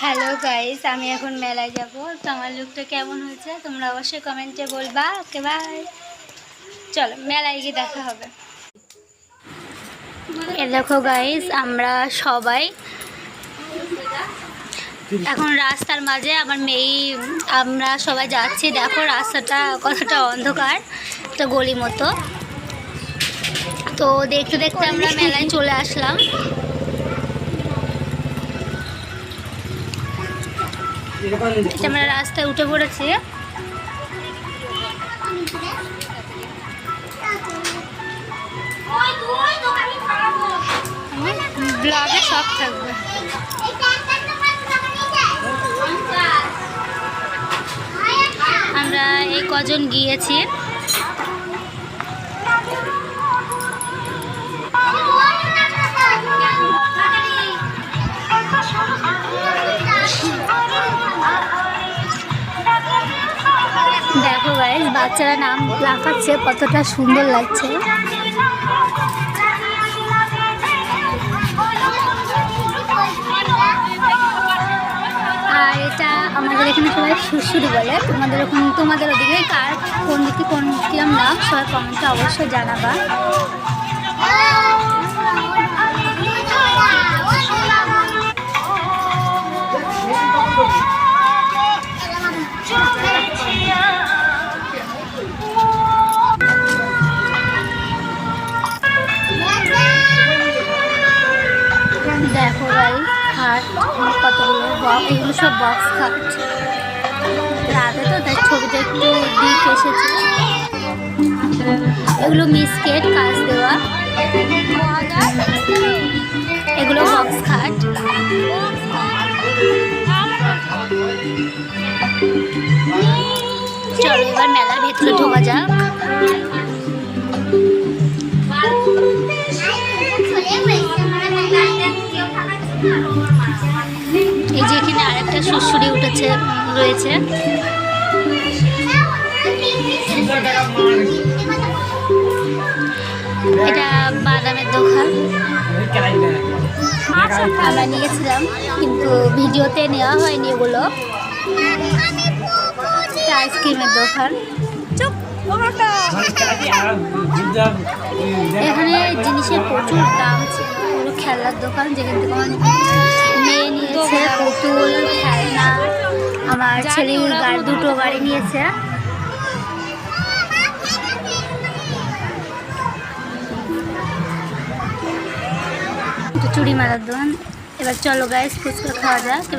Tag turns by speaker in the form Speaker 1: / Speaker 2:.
Speaker 1: Hello guys, আমি এখন মেলায় যাব। তো আমার লুকটা কেমন হয়েছে তোমরা অবশ্যই কমেন্টে বলবা। ওকে বাই, চলো মেলায় গিয়ে দেখা হবে। এ দেখো গাইস, আমরা সবাই এখন রাস্তার মাঝে আমার মেয়ে আমরা সবাই যাচ্ছি। দেখো রাস্তাটা কতটা অন্ধকার, তো গলি মতো। তো দেখতে দেখতে আমরা মেলায় চলে আসলাম। আমরা রাস্তায় উঠে পড়েছি। ব্লগে সব থাকবে। আমরা এই কজন গিয়েছি। দেখো গাইস, বাচ্চারা নাম লাফাচ্ছে, কতটা সুন্দর লাগছে। আর এটা আমাদের এখানে সবাই সুড়সুড়ি বলে। তোমাদের ওদিকে কার কোন দিকে কোন কিরম নাম সবাই কমেন্টে অবশ্যই জানাবা। দেখো ভাই, খাট কতগুলো বক্স, এগুলো সব বক্স খাট। রাতে তো তাই ছবিটা একটু দিক এসেছে। এগুলো মিসকেট কাজ দেওয়া, এগুলো বক্স খাট। চলো এবার মেলার ভেতরে ঢোকা যাক। এই যে এখানে আরেকটা সুড়সুড়ি উঠেছে রয়েছে। এটা বাদামের দোকান। আমরা নিয়েছিলাম কিন্তু ভিডিওতে নেওয়া হয়নি এগুলো। আইসক্রিমের দোকান। এখানে জিনিসের প্রচুর দাম ছিল। এগুলো খেলার দোকান, যেখান থেকে আমার মেয়ে নিয়েছে পুতুল, খেলনা। আমার ছেলে দুটো গাড়ি নিয়েছে। চুড়ি মালার দোকান। এবার চলো গাইস, ফুচকা খাওয়া যাক।